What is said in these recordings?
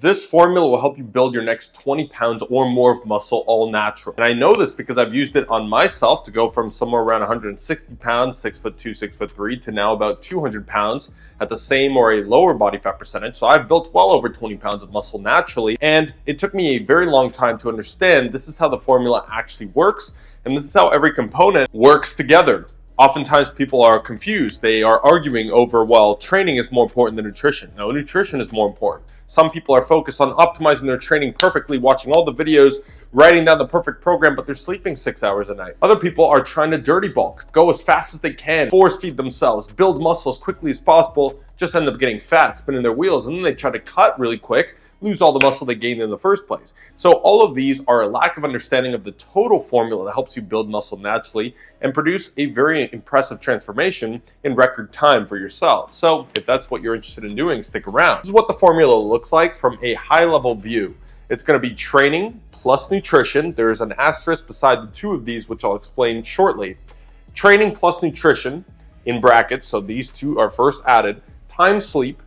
This formula will help you build your next 20 pounds or more of muscle all natural. And I know this because I've used it on myself to go from somewhere around 160 pounds, 6'2", 6'3", to now about 200 pounds at the same or a lower body fat percentage. So I've built well over 20 pounds of muscle naturally. And it took me a very long time to understand this is how the formula actually works. And this is how every component works together. Oftentimes people are confused. They are arguing over, well, training is more important than nutrition. No, nutrition is more important. Some people are focused on optimizing their training perfectly, watching all the videos, writing down the perfect program, but they're sleeping 6 hours a night. Other people are trying to dirty bulk, go as fast as they can, force feed themselves, build muscle as quickly as possible, just end up getting fat, spinning their wheels, and then they try to cut really quick, lose all the muscle they gained in the first place. So all of these are a lack of understanding of the total formula that helps you build muscle naturally and produce a very impressive transformation in record time for yourself. So if that's what you're interested in doing, stick around. This is what the formula looks like from a high level view. It's going to be training plus nutrition. There's an asterisk beside the two of these, which I'll explain shortly. Training plus nutrition in brackets, so these two are first added, times sleep,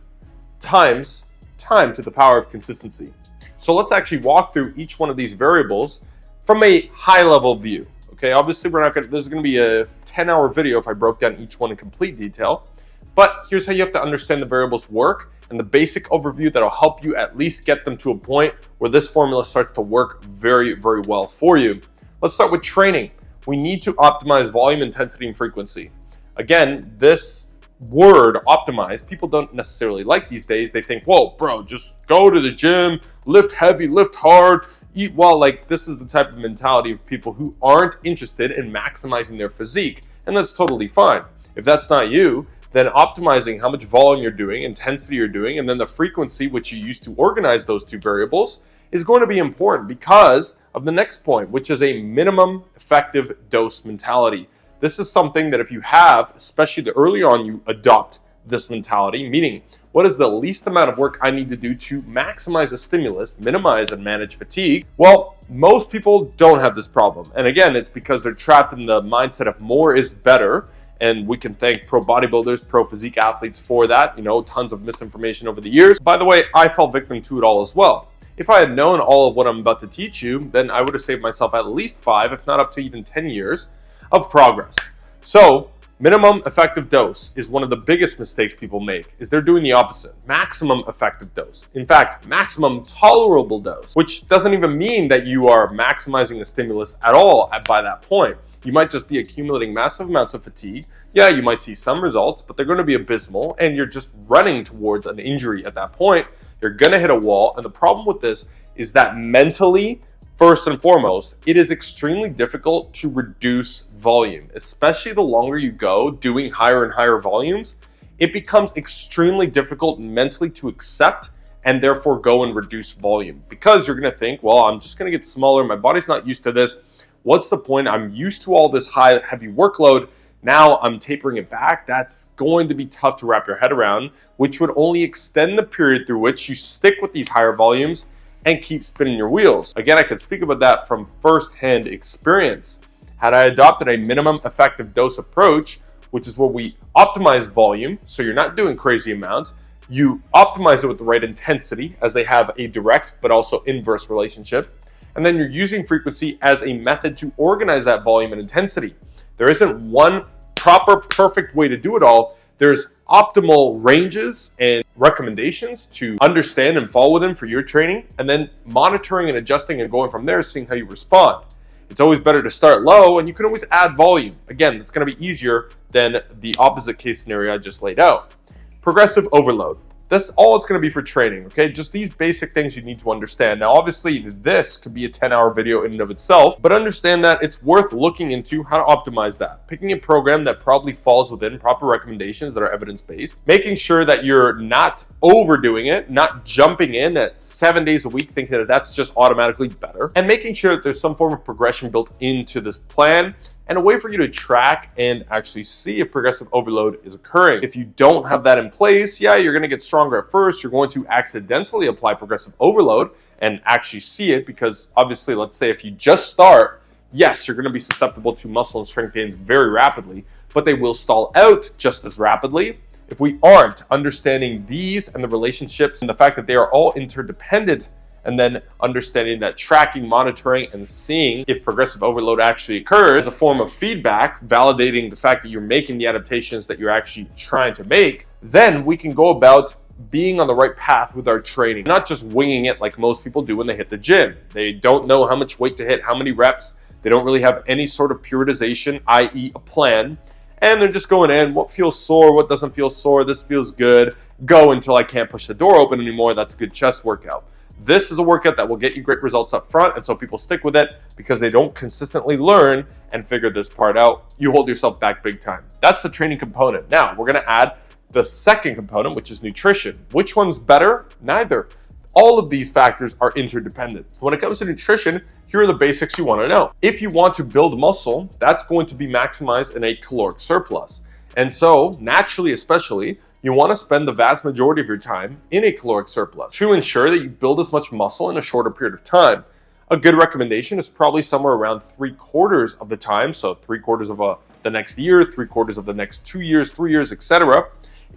times time to the power of consistency. So let's actually walk through each one of these variables from a high level view. Okay, obviously there's going to be a 10-hour video if I broke down each one in complete detail, but here's how you have to understand the variables work and the basic overview that'll help you at least get them to a point where this formula starts to work very, very well for you. Let's start with training. We need to optimize volume, intensity, and frequency. Again, this word optimize, people don't necessarily like these days. They think, whoa, bro, just go to the gym, lift heavy, lift hard, eat well. Like, this is the type of mentality of people who aren't interested in maximizing their physique, and that's totally fine. If that's not you, then optimizing how much volume you're doing, intensity you're doing, and then the frequency which you use to organize those two variables is going to be important because of the next point, which is a minimum effective dose mentality. This is something that if you have, especially the early on you adopt this mentality, meaning what is the least amount of work I need to do to maximize a stimulus, minimize and manage fatigue? Well, most people don't have this problem. And again, it's because they're trapped in the mindset of more is better. And we can thank pro bodybuilders, pro physique athletes for that. You know, tons of misinformation over the years. By the way, I fell victim to it all as well. If I had known all of what I'm about to teach you, then I would have saved myself at least 5, if not up to even 10 years of progress. So minimum effective dose is one of the biggest mistakes people make, is they're doing the opposite. Maximum effective dose. In fact, maximum tolerable dose, which doesn't even mean that you are maximizing the stimulus at all by that point. You might just be accumulating massive amounts of fatigue. Yeah, you might see some results, but they're going to be abysmal, and you're just running towards an injury at that point. You're going to hit a wall, and the problem with this is that mentally, first and foremost, it is extremely difficult to reduce volume, especially the longer you go doing higher and higher volumes. It becomes extremely difficult mentally to accept and therefore go and reduce volume because you're going to think, well, I'm just going to get smaller. My body's not used to this. What's the point? I'm used to all this high, heavy workload. Now I'm tapering it back. That's going to be tough to wrap your head around, which would only extend the period through which you stick with these higher volumes and keep spinning your wheels. Again, I can speak about that from firsthand experience. Had I adopted a minimum effective dose approach, which is where we optimize volume, so you're not doing crazy amounts, you optimize it with the right intensity, as they have a direct but also inverse relationship, and then you're using frequency as a method to organize that volume and intensity. There isn't one proper, perfect way to do it all. There's optimal ranges and recommendations to understand and fall within for your training, and then monitoring and adjusting and going from there, seeing how you respond. It's always better to start low, and you can always add volume. Again, it's going to be easier than the opposite case scenario I just laid out. Progressive overload. That's all it's going to be for training, okay? Just these basic things you need to understand. Now, obviously, this could be a 10-hour video in and of itself, but understand that it's worth looking into how to optimize that. Picking a program that probably falls within proper recommendations that are evidence-based, making sure that you're not overdoing it, not jumping in at 7 days a week thinking that that's just automatically better, and making sure that there's some form of progression built into this plan and a way for you to track and actually see if progressive overload is occurring. If you don't have that in place, yeah, you're going to get stronger at first. You're going to accidentally apply progressive overload and actually see it because obviously, let's say if you just start, yes, you're going to be susceptible to muscle and strength gains very rapidly, but they will stall out just as rapidly If we aren't understanding these and the relationships and the fact that they are all interdependent, and then understanding that tracking, monitoring, and seeing if progressive overload actually occurs as a form of feedback, validating the fact that you're making the adaptations that you're actually trying to make, then we can go about being on the right path with our training, not just winging it like most people do when they hit the gym. They don't know how much weight to hit, how many reps. They don't really have any sort of periodization, i.e. a plan. And they're just going in, what feels sore, what doesn't feel sore, this feels good, go until I can't push the door open anymore. That's a good chest workout. This is a workout that will get you great results up front, and so people stick with it because they don't consistently learn and figure this part out. You hold yourself back big time. That's the training component. Now, we're going to add the second component, which is nutrition. Which one's better? Neither. All of these factors are interdependent. When it comes to nutrition, here are the basics you want to know. If you want to build muscle, that's going to be maximized in a caloric surplus. And so, naturally, especially, you want to spend the vast majority of your time in a caloric surplus to ensure that you build as much muscle in a shorter period of time. A good recommendation is probably somewhere around 3/4 of the time, so 3/4 of the next year, 3/4 of the next 2 years, 3 years, etc.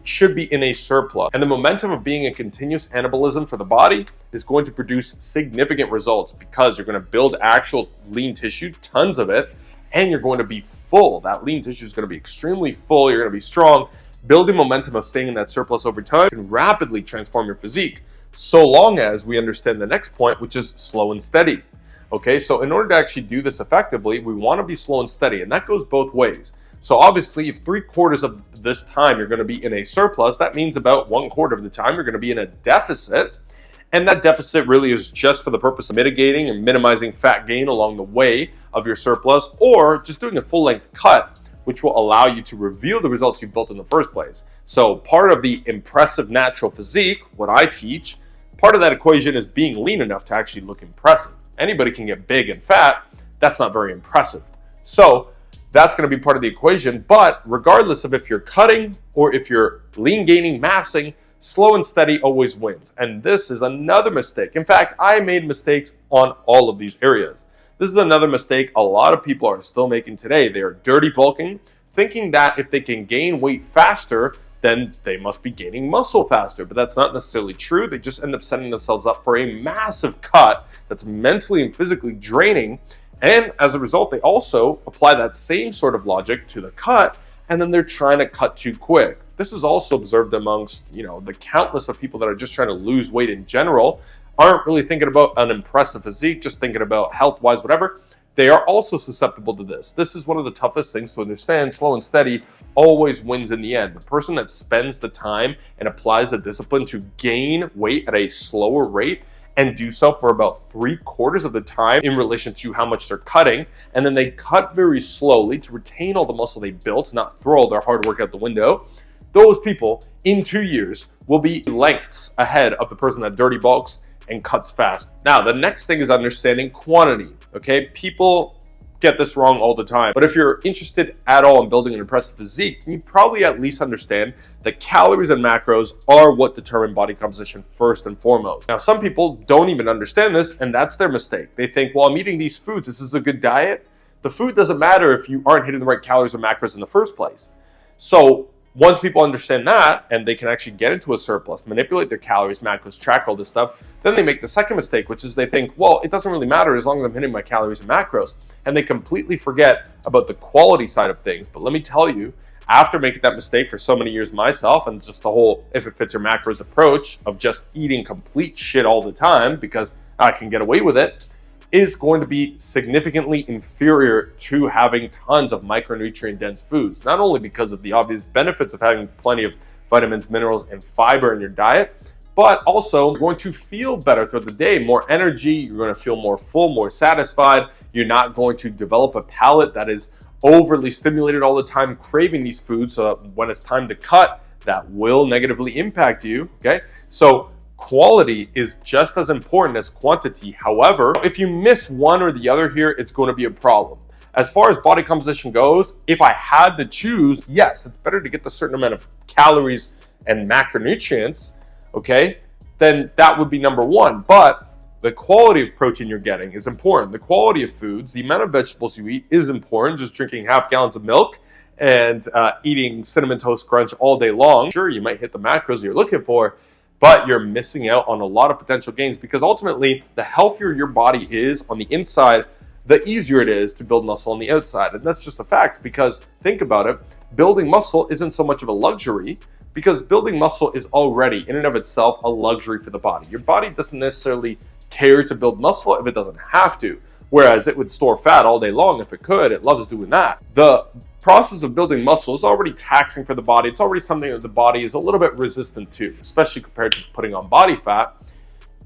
should be in a surplus. And the momentum of being a continuous anabolism for the body is going to produce significant results because you're going to build actual lean tissue, tons of it, and you're going to be full. That lean tissue is going to be extremely full. You're going to be strong. Building momentum of staying in that surplus over time can rapidly transform your physique, so long as we understand the next point, which is slow and steady. Okay, so in order to actually do this effectively, we want to be slow and steady, and that goes both ways. So obviously, if 3/4 of this time you're going to be in a surplus, that means about 1/4 of the time you're going to be in a deficit. And that deficit really is just for the purpose of mitigating and minimizing fat gain along the way of your surplus, or just doing a full length cut, which will allow you to reveal the results you've built in the first place. So part of the impressive natural physique, what I teach, part of that equation is being lean enough to actually look impressive. Anybody can get big and fat. That's not very impressive. So that's going to be part of the equation. But regardless of if you're cutting or if you're lean gaining, massing, slow and steady always wins. And this is another mistake. In fact, I made mistakes on all of these areas. This is another mistake a lot of people are still making today. They are dirty bulking, thinking that if they can gain weight faster, then they must be gaining muscle faster. But that's not necessarily true. They just end up setting themselves up for a massive cut that's mentally and physically draining. And as a result, they also apply that same sort of logic to the cut, and then they're trying to cut too quick. This is also observed amongst, the countless of people that are just trying to lose weight in general, aren't really thinking about an impressive physique, just thinking about health-wise, whatever. They are also susceptible to this. This is one of the toughest things to understand. Slow and steady always wins in the end. The person that spends the time and applies the discipline to gain weight at a slower rate and do so for about 3/4 of the time in relation to how much they're cutting, and then they cut very slowly to retain all the muscle they built, not throw all their hard work out the window. Those people in 2 years will be lengths ahead of the person that dirty bulks and cuts fast. Now, the next thing is understanding quantity. Okay, people get this wrong all the time. But if you're interested at all in building an impressive physique, you probably at least understand that calories and macros are what determine body composition first and foremost. Now, some people don't even understand this, and that's their mistake. They think, well, I'm eating these foods. This is a good diet. The food doesn't matter if you aren't hitting the right calories or macros in the first place. So once people understand that, and they can actually get into a surplus, manipulate their calories, macros, track all this stuff, then they make the second mistake, which is they think, well, it doesn't really matter as long as I'm hitting my calories and macros. And they completely forget about the quality side of things. But let me tell you, after making that mistake for so many years myself, and just the whole if it fits your macros approach of just eating complete shit all the time because I can get away with it, is going to be significantly inferior to having tons of micronutrient dense foods. Not only because of the obvious benefits of having plenty of vitamins, minerals, and fiber in your diet, but also you're going to feel better throughout the day, more energy, you're going to feel more full, more satisfied. You're not going to develop a palate that is overly stimulated all the time, craving these foods, so that when it's time to cut, that will negatively impact you, okay? So quality is just as important as quantity. However, if you miss one or the other here, it's going to be a problem. As far as body composition goes, if I had to choose, yes, it's better to get the certain amount of calories and macronutrients, okay, then that would be number one. But the quality of protein you're getting is important. The quality of foods, the amount of vegetables you eat is important. Just drinking half gallons of milk and eating Cinnamon Toast Crunch all day long. Sure, you might hit the macros you're looking for, but you're missing out on a lot of potential gains, because ultimately the healthier your body is on the inside, the easier it is to build muscle on the outside. And that's just a fact, because think about it, building muscle isn't so much of a luxury, because building muscle is already in and of itself a luxury for the body. Your body doesn't necessarily care to build muscle if it doesn't have to, whereas it would store fat all day long if it could. It loves doing that. The process of building muscle is already taxing for the body. It's already something that the body is a little bit resistant to, especially compared to putting on body fat.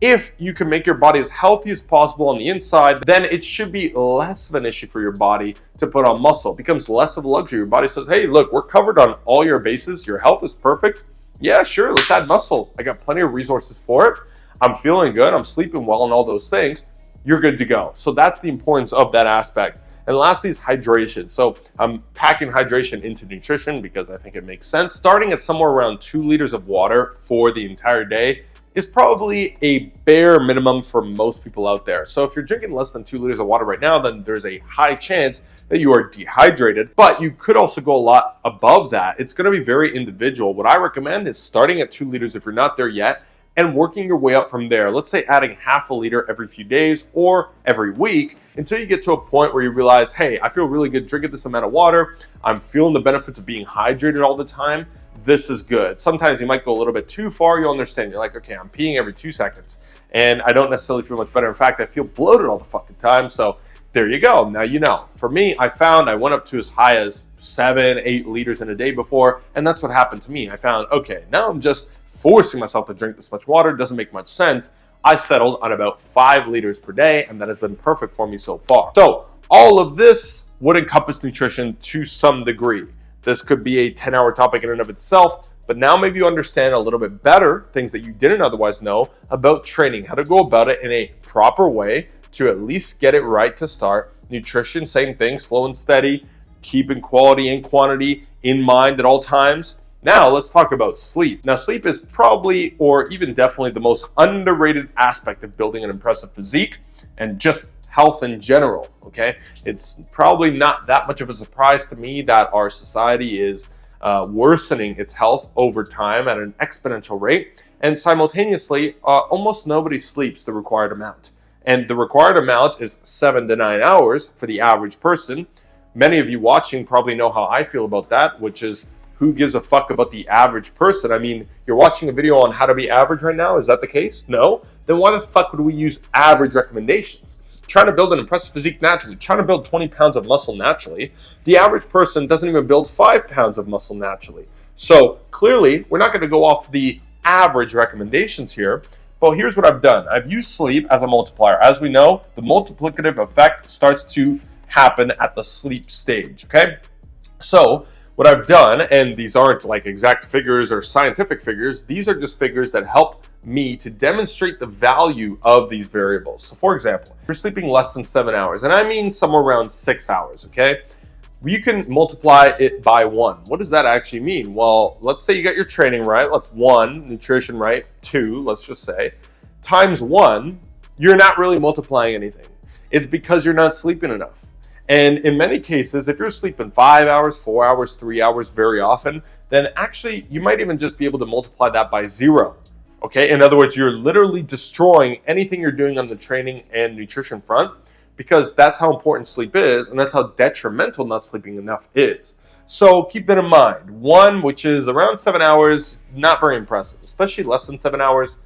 If you can make your body as healthy as possible on the inside, then it should be less of an issue for your body to put on muscle. It becomes less of a luxury. Your body says, hey, look, we're covered on all your bases. Your health is perfect. Yeah, sure, let's add muscle. I got plenty of resources for it. I'm feeling good. I'm sleeping well and all those things. You're good to go. So that's the importance of that aspect. And lastly is hydration. So I'm packing hydration into nutrition because I think it makes sense. Starting at somewhere around 2 liters of water for the entire day is probably a bare minimum for most people out there. So if you're drinking less than 2 liters of water right now, then there's a high chance that you are dehydrated, but you could also go a lot above that. It's gonna be very individual. What I recommend is starting at 2 liters if you're not there yet, and working your way up from there. Let's say adding half a liter every few days or every week until you get to a point where you realize, hey, I feel really good drinking this amount of water. I'm feeling the benefits of being hydrated all the time. This is good. Sometimes you might go a little bit too far. You'll understand. You're like, okay, I'm peeing every 2 seconds and I don't necessarily feel much better. In fact, I feel bloated all the fucking time. So there you go. Now you know. For me, I found I went up to as high as 7-8 liters in a day before, and that's what happened to me. I found, okay, now I'm just forcing myself to drink this much water. It doesn't make much sense. I settled on about 5 liters per day, and that has been perfect for me so far. So all of this would encompass nutrition to some degree. This could be a 10-hour topic in and of itself, but now maybe you understand a little bit better things that you didn't otherwise know about training, how to go about it in a proper way to at least get it right to start. Nutrition, same thing, slow and steady, keeping quality and quantity in mind at all times. Now let's talk about sleep. Now sleep is probably, or even definitely, the most underrated aspect of building an impressive physique and just health in general, okay? It's probably not that much of a surprise to me that our society is worsening its health over time at an exponential rate, and simultaneously, almost nobody sleeps the required amount. And the required amount is 7 to 9 hours for the average person. Many of you watching probably know how I feel about that, which is, who gives a fuck about the average person? I mean, you're watching a video on how to be average right now. Is that the case? No? Then why the fuck would we use average recommendations? Trying to build an impressive physique naturally, trying to build 20 pounds of muscle naturally. The average person doesn't even build 5 pounds of muscle naturally. So clearly, we're not going to go off the average recommendations here. Well, here's what I've done. I've used sleep as a multiplier. As we know, the multiplicative effect starts to happen at the sleep stage, okay? So what I've done, and these aren't like exact figures or scientific figures, these are just figures that help me to demonstrate the value of these variables. So for example, if you're sleeping less than 7 hours, and I mean somewhere around 6 hours, okay? You can multiply it by 1. What does that actually mean? Well, let's say you got your training right. That's 1, nutrition right, 2, let's just say. Times 1, you're not really multiplying anything. It's because you're not sleeping enough. And in many cases, if you're sleeping 5 hours, 4 hours, 3 hours very often, then actually you might even just be able to multiply that by 0. Okay, in other words, you're literally destroying anything you're doing on the training and nutrition front, because that's how important sleep is, and that's how detrimental not sleeping enough is. So keep that in mind. 1, which is around 7 hours, not very impressive, especially less than 7 hours.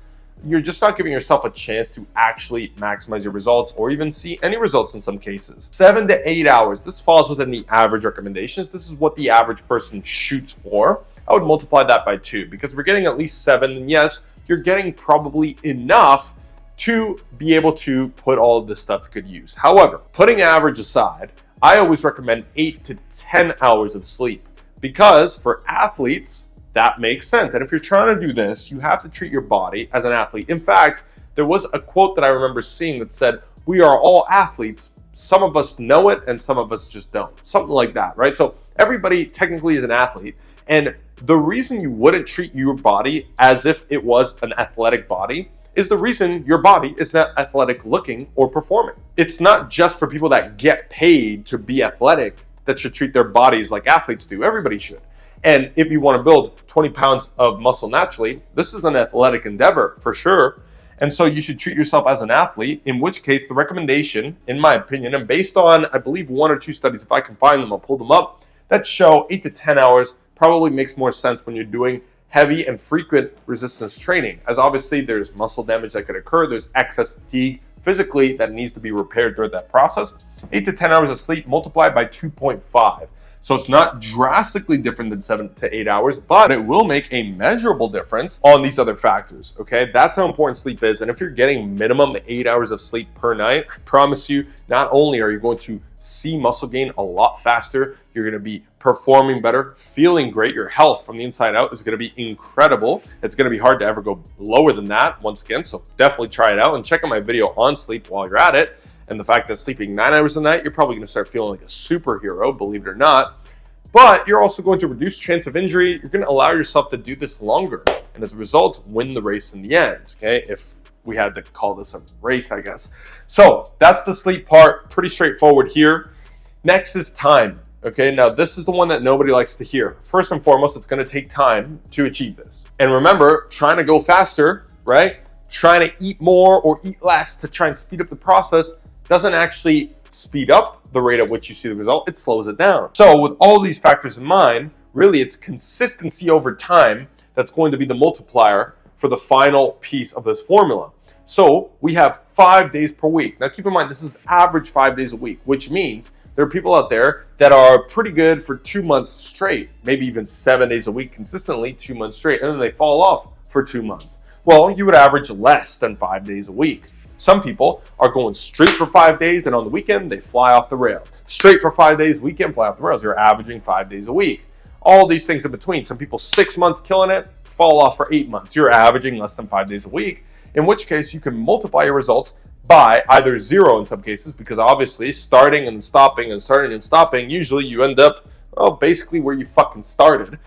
You're just not giving yourself a chance to actually maximize your results or even see any results in some cases. 7 to 8 hours, this falls within the average recommendations. This is what the average person shoots for. I would multiply that by 2, because we're getting at least 7, and yes, you're getting probably enough to be able to put all of this stuff to good use. However, putting average aside, I always recommend 8 to 10 hours of sleep, because for athletes, that makes sense. And if you're trying to do this, you have to treat your body as an athlete. In fact, there was a quote that I remember seeing that said, we are all athletes. Some of us know it and some of us just don't. Something like that, right? So everybody technically is an athlete. And the reason you wouldn't treat your body as if it was an athletic body is the reason your body is not athletic looking or performing. It's not just for people that get paid to be athletic that should treat their bodies like athletes do. Everybody should. And if you want to build 20 pounds of muscle naturally, this is an athletic endeavor for sure. And so you should treat yourself as an athlete, in which case the recommendation, in my opinion, and based on, I believe, 1 or 2 studies, if I can find them, I'll pull them up, that show 8 to 10 hours probably makes more sense when you're doing heavy and frequent resistance training, as obviously there's muscle damage that could occur, there's excess fatigue physically that needs to be repaired during that process. 8 to 10 hours of sleep multiplied by 2.5. So it's not drastically different than 7 to 8 hours, but it will make a measurable difference on these other factors, okay? That's how important sleep is. And if you're getting minimum 8 hours of sleep per night, I promise you, not only are you going to see muscle gain a lot faster, you're gonna be performing better, feeling great. Your health from the inside out is gonna be incredible. It's gonna be hard to ever go lower than that once again, so definitely try it out and check out my video on sleep while you're at it. And the fact that sleeping 9 hours a night, you're probably going to start feeling like a superhero, believe it or not. But you're also going to reduce chance of injury. You're going to allow yourself to do this longer. And as a result, win the race in the end, okay? If we had to call this a race, I guess. So that's the sleep part. Pretty straightforward here. Next is time, okay? Now, this is the one that nobody likes to hear. First and foremost, it's going to take time to achieve this. And remember, trying to go faster, right? Trying to eat more or eat less to try and speed up the process doesn't actually speed up the rate at which you see the result, it slows it down. So with all these factors in mind, really it's consistency over time that's going to be the multiplier for the final piece of this formula. So we have 5 days per week. Now keep in mind, this is average 5 days a week, which means there are people out there that are pretty good for 2 months straight, maybe even 7 days a week consistently, 2 months straight, and then they fall off for 2 months. Well, you would average less than 5 days a week. Some people are going straight for 5 days and on the weekend they fly off the rails. Straight for 5 days, weekend fly off the rails. You're averaging 5 days a week. All these things in between. Some people 6 months killing it, fall off for 8 months. You're averaging less than 5 days a week, in which case you can multiply your results by either 0 in some cases, because obviously starting and stopping and starting and stopping, usually you end up, well, basically where you fucking started.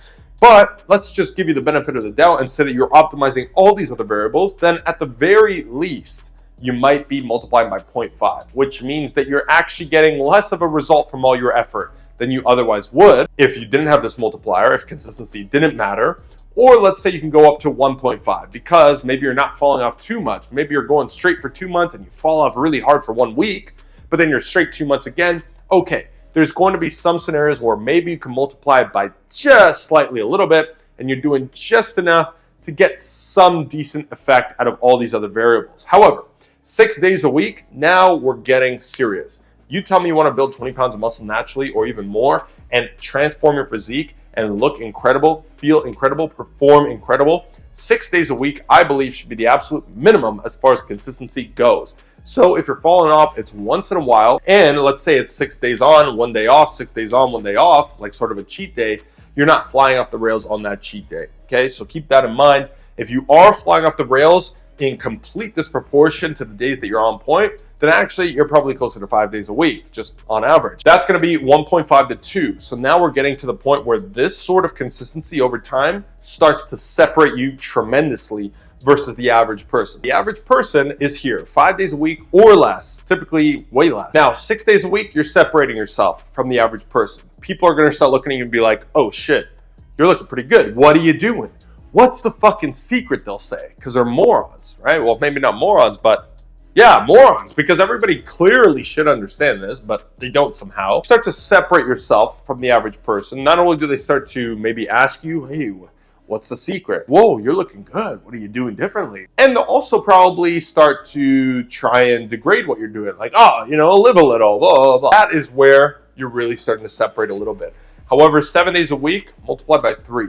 But let's just give you the benefit of the doubt and say that you're optimizing all these other variables, then at the very least, you might be multiplying by 0.5, which means that you're actually getting less of a result from all your effort than you otherwise would if you didn't have this multiplier, if consistency didn't matter. Or let's say you can go up to 1.5 because maybe you're not falling off too much. Maybe you're going straight for 2 months and you fall off really hard for 1 week, but then you're straight 2 months again. Okay, there's going to be some scenarios where maybe you can multiply it by just slightly a little bit and you're doing just enough to get some decent effect out of all these other variables. However, 6 days a week, now we're getting serious. You tell me you want to build 20 pounds of muscle naturally or even more and transform your physique and look incredible, feel incredible, perform incredible. 6 days a week, I believe, should be the absolute minimum as far as consistency goes. So if you're falling off, it's once in a while. And let's say it's 6 days on, 1 day off, 6 days on, 1 day off, like sort of a cheat day. You're not flying off the rails on that cheat day. Okay, so keep that in mind. If you are flying off the rails in complete disproportion to the days that you're on point, then actually you're probably closer to 5 days a week, just on average. That's gonna be 1.5 to 2. So now we're getting to the point where this sort of consistency over time starts to separate you tremendously versus the average person. The average person is here 5 days a week or less, typically way less. Now, 6 days a week, you're separating yourself from the average person. People are gonna start looking at you and be like, oh shit, you're looking pretty good. What are you doing? What's the fucking secret, they'll say, because they're morons, right? Well, maybe not morons, but yeah, morons, because everybody clearly should understand this, but they don't somehow. Start to separate yourself from the average person. Not only do they start to maybe ask you, hey, what's the secret? Whoa, you're looking good. What are you doing differently? And they'll also probably start to try and degrade what you're doing. Like, oh, live a little, blah, blah, blah. That is where you're really starting to separate a little bit. However, 7 days a week multiplied by 3.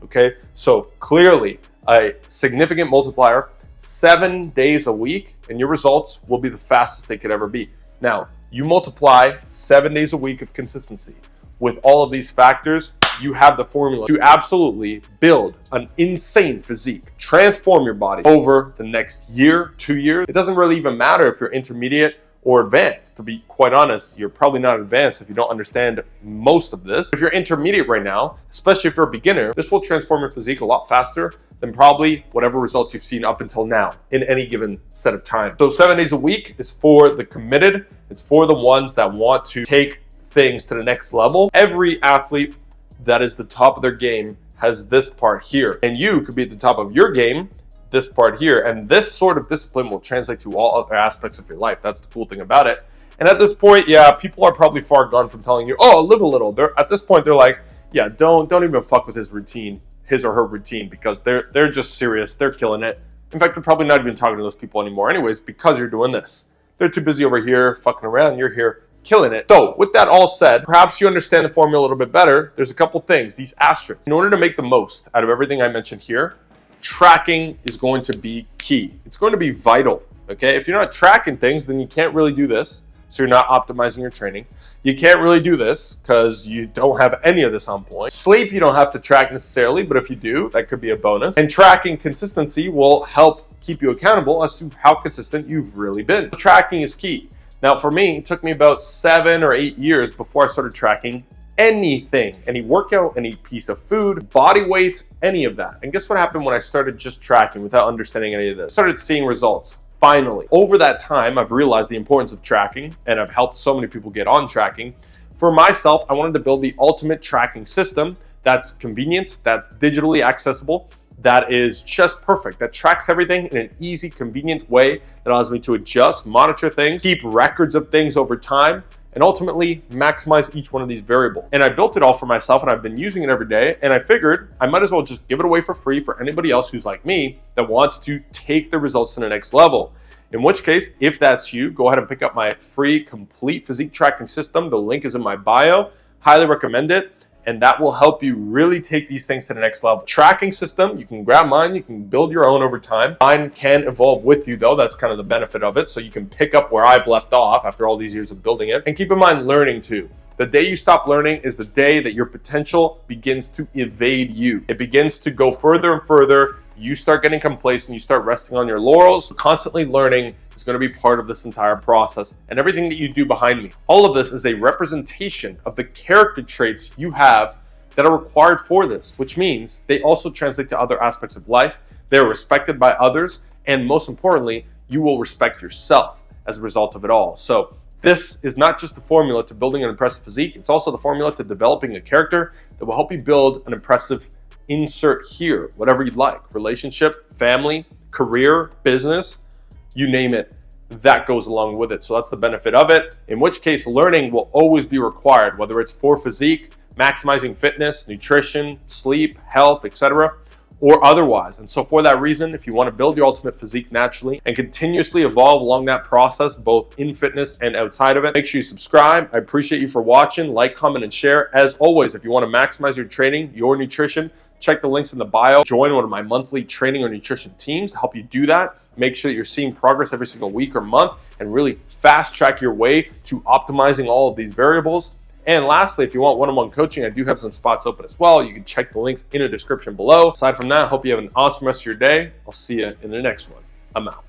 Okay, so clearly a significant multiplier, 7 days a week, and your results will be the fastest they could ever be. Now, you multiply 7 days a week of consistency with all of these factors, you have the formula to absolutely build an insane physique, transform your body over the next year, 2 years. It doesn't really even matter if you're intermediate or advanced. To be quite honest, you're probably not advanced if you don't understand most of this. If you're intermediate right now, especially if you're a beginner, this will transform your physique a lot faster than probably whatever results you've seen up until now in any given set of time. So 7 days a week is for the committed. It's for the ones that want to take things to the next level, every athlete that is the top of their game has this part here. And you could be at the top of your game, this part here. And this sort of discipline will translate to all other aspects of your life. That's the cool thing about it. And at this point, yeah, people are probably far gone from telling you, oh, live a little. At this point, they're like, yeah, don't even fuck with his routine, his or her routine, because they're just serious. They're killing it. In fact, they're probably not even talking to those people anymore anyways, because you're doing this. They're too busy over here fucking around. You're here killing it. So with that all said, perhaps you understand the formula a little bit better. There's a couple things, these asterisks. In order to make the most out of everything I mentioned here, tracking is going to be key. It's going to be vital, okay? If you're not tracking things, then you can't really do this. So you're not optimizing your training. You can't really do this because you don't have any of this on point. Sleep, you don't have to track necessarily, but if you do, that could be a bonus. And tracking consistency will help keep you accountable as to how consistent you've really been. Tracking is key. Now for me, it took me about 7 or 8 years before I started tracking anything, any workout, any piece of food, body weight, any of that. And guess what happened when I started just tracking without understanding any of this? I started seeing results. Finally, over that time, I've realized the importance of tracking, and I've helped so many people get on tracking. For myself, I wanted to build the ultimate tracking system that's convenient, that's digitally accessible, that is just perfect, that tracks everything in an easy, convenient way that allows me to adjust, monitor things, keep records of things over time, and ultimately maximize each one of these variables. And I built it all for myself, and I've been using it every day, and I figured I might as well just give it away for free for anybody else who's like me that wants to take the results to the next level. In which case, if that's you, go ahead and pick up my free complete physique tracking system. The link is in my bio. Highly recommend it. And that will help you really take these things to the next level. Tracking system, you can grab mine, you can build your own over time. Mine can evolve with you though, that's kind of the benefit of it. So you can pick up where I've left off after all these years of building it. And keep in mind, learning too. The day you stop learning is the day that your potential begins to evade you. It begins to go further and further. You start getting complacent, you start resting on your laurels. Constantly learning is going to be part of this entire process, and everything that you do behind me. All of this is a representation of the character traits you have that are required for this, which means they also translate to other aspects of life. They're respected by others, and most importantly, you will respect yourself as a result of it all. So this is not just the formula to building an impressive physique, it's also the formula to developing a character that will help you build an impressive insert here, whatever you'd like, relationship, family, career, business, you name it, that goes along with it. So that's the benefit of it, in which case learning will always be required, whether it's for physique, maximizing fitness, nutrition, sleep, health, etc., or otherwise. And so for that reason, if you want to build your ultimate physique naturally and continuously evolve along that process, both in fitness and outside of it, make sure you subscribe. I appreciate you for watching. Like, comment, and share. As always, if you want to maximize your training, your nutrition, check the links in the bio. Join one of my monthly training or nutrition teams to help you do that. Make sure that you're seeing progress every single week or month and really fast track your way to optimizing all of these variables. And lastly, if you want one-on-one coaching, I do have some spots open as well. You can check the links in the description below. Aside from that, I hope you have an awesome rest of your day. I'll see you in the next one. I'm out.